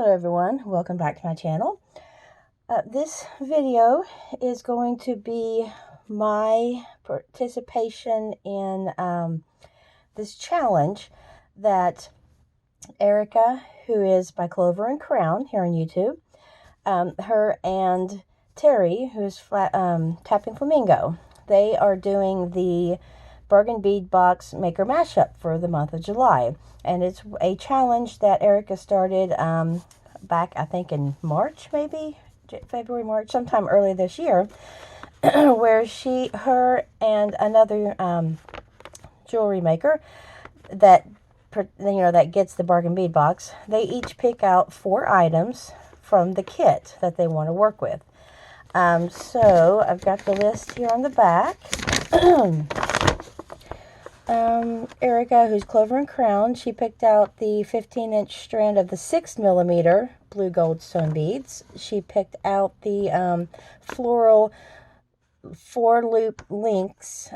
Hello everyone, welcome back to my channel. This video is going to be my participation in this challenge that Erica, who is By Clover and Crown here on YouTube, her and Terry, who is Tapping Flamingo, they are doing the Bargain Bead Box Maker Mashup for the month of July. And it's a challenge that Erica started back, I think, in March, maybe February, March, sometime early this year, where her and another jewelry maker that gets the Bargain Bead Box, they each pick out 4 items from the kit that they want to work with. So I've got the list here on the back. Erica, who's Clover and Crown, she picked out the 15-inch strand of the 6mm blue gold stone beads. She picked out the floral 4-loop links.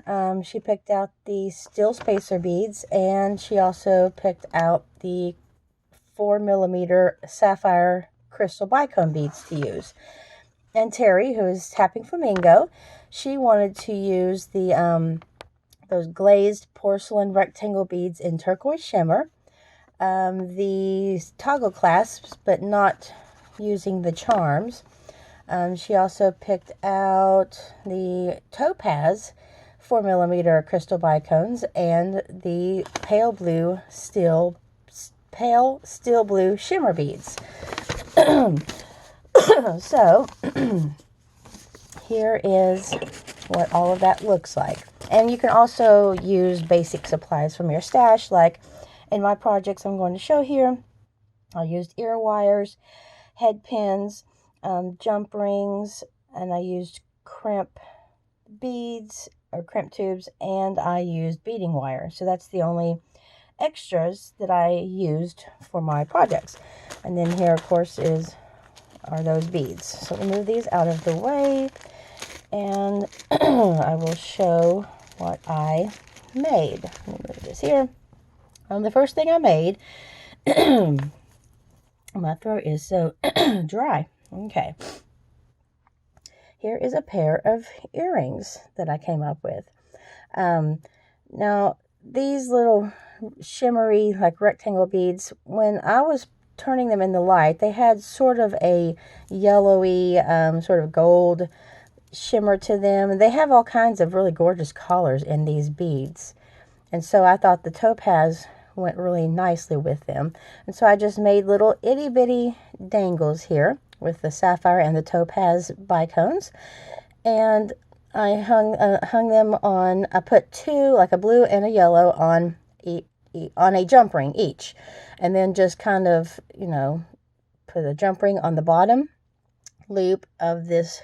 She picked out the steel spacer beads, and she also picked out the 4mm sapphire crystal bicone beads to use. And Terry, who is Tapping Flamingo, she wanted to use the those glazed porcelain rectangle beads in turquoise shimmer, the toggle clasps, but not using the charms. She also picked out the topaz 4mm crystal bicones and the pale steel blue shimmer beads. So here is what all of that looks like. And you can also use basic supplies from your stash, like in my projects I'm going to show here. I used ear wires, head pins, jump rings, and I used crimp beads or crimp tubes, and I used beading wire. So that's the only extras that I used for my projects. And then here, of course, are those beads. So we'll move these out of the way, and I will show what I made. Let me move this here. The first thing I made, my throat is so dry. Okay. Here is a pair of earrings that I came up with. Now, these little shimmery, like rectangle beads, when I was turning them in the light, they had sort of a yellowy, sort of gold shimmer to them. They have all kinds of really gorgeous colors in these beads, and so I thought the topaz went really nicely with them. And so I just made little itty bitty dangles here with the sapphire and the topaz bicones, and I hung them on. I put 2, like a blue and a yellow, on a jump ring each, and then just kind of, put a jump ring on the bottom loop of this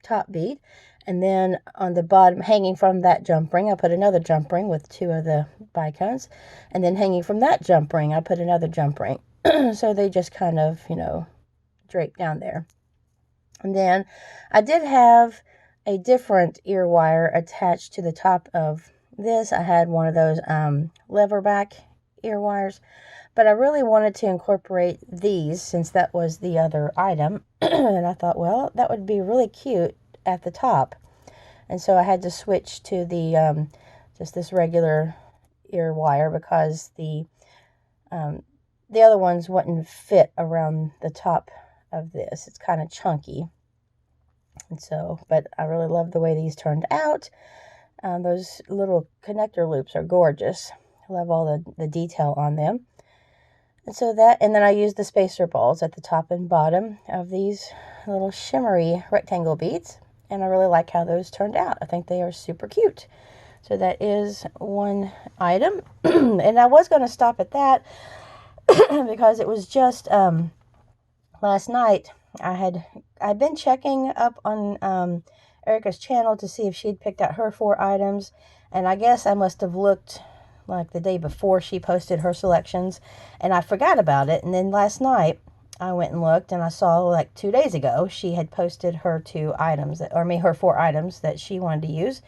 top bead, and then on the bottom, hanging from that jump ring, I put another jump ring with 2 of the bicones, and then hanging from that jump ring, I put another jump ring. So they just kind of, drape down there. And then I did have a different ear wire attached to the top of this. I had one of those lever back ear wires, but I really wanted to incorporate these since that was the other item. And I thought, well, that would be really cute at the top. And so I had to switch to the just this regular ear wire, because the other ones wouldn't fit around the top of this. It's kind of chunky. And so, but I really love the way these turned out. Those little connector loops are gorgeous. I love all the detail on them. And so and then I used the spacer balls at the top and bottom of these little shimmery rectangle beads. And I really like how those turned out. I think they are super cute. So that is one item. And I was going to stop at that because it was just last night I'd been checking up on Erica's channel to see if she'd picked out her 4 items. And I guess I must have looked like the day before she posted her selections, and I forgot about it. And then last night I went and looked, and I saw, like 2 days ago, she had posted her 2 items, her 4 items that she wanted to use.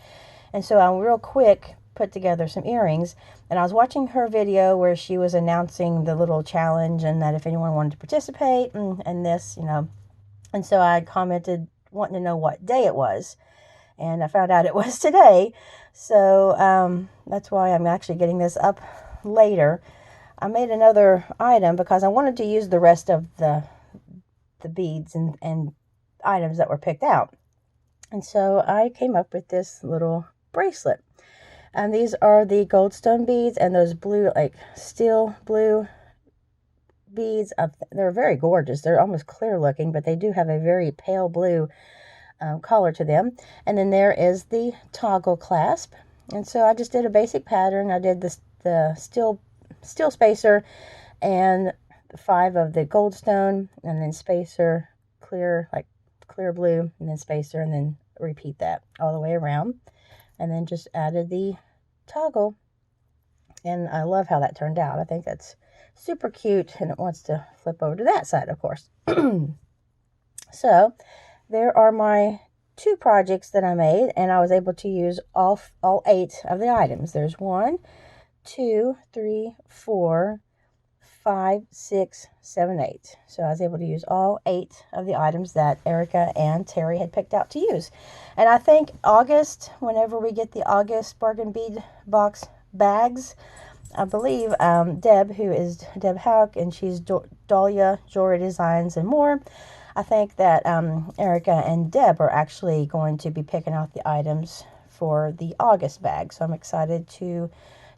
And so I real quick put together some earrings, and I was watching her video where she was announcing the little challenge and that if anyone wanted to participate and this, and so I commented wanting to know what day it was, and I found out it was today. So that's why I'm actually getting this up later. I made another item because I wanted to use the rest of the beads and items that were picked out. And so I came up with this little bracelet. And these are the goldstone beads and those blue, like steel blue beads. They're very gorgeous. They're almost clear looking, but they do have a very pale blue color to them. And then there is the toggle clasp. And so I just did a basic pattern. I did the steel spacer and 5 of the goldstone, and then spacer, clear blue, and then spacer, and then repeat that all the way around, and then just added the toggle. And I love how that turned out. I think that's super cute, and it wants to flip over to that side, of course. So there are my 2 projects that I made, and I was able to use all 8 of the items. There's 1, 2, 3, 4, 5, 6, 7, 8. So I was able to use all 8 of the items that Erica and Terry had picked out to use. And I think August, whenever we get the August Bargain Bead Box bags, I believe Deb, who is Deb Hauk, and she's Dahlia Jewelry Designs and More. I think that Erica and Deb are actually going to be picking out the items for the August bag. So I'm excited to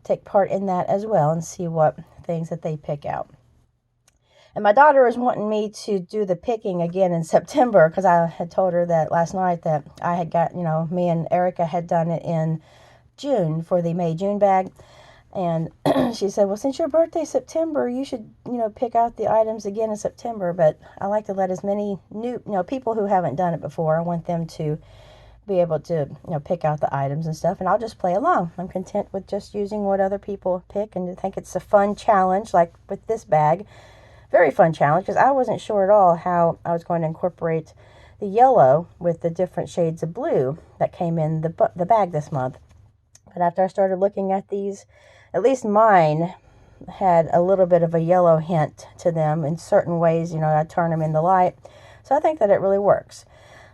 take part in that as well and see what things that they pick out. And my daughter is wanting me to do the picking again in September, because I had told her that last night that I had got, me and Erica had done it in June for the May-June bag. And she said, well, since your birthday's September, you should, pick out the items again in September. But I like to let as many new, people who haven't done it before, I want them to be able to, pick out the items and stuff, and I'll just play along. I'm content with just using what other people pick, and I think it's a fun challenge, like with this bag. Very fun challenge, because I wasn't sure at all how I was going to incorporate the yellow with the different shades of blue that came in the bag this month. But after I started looking at these, at least mine had a little bit of a yellow hint to them in certain ways. I turn them in the light. So I think that it really works.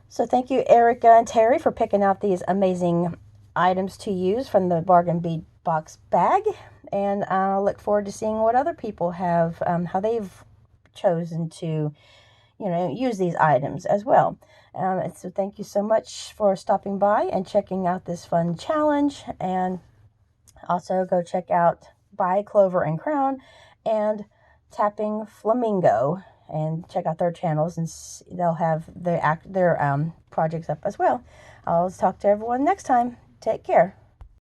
So thank you, Erica and Terry, for picking out these amazing items to use from the Bargain Bead Box bag. And I look forward to seeing what other people have, how they've chosen to, use these items as well. So thank you so much for stopping by and checking out this fun challenge. And also go check out By Clover and Crown and Tapping Flamingo, and check out their channels, and they'll have their projects up as well. I'll talk to everyone next time. Take care.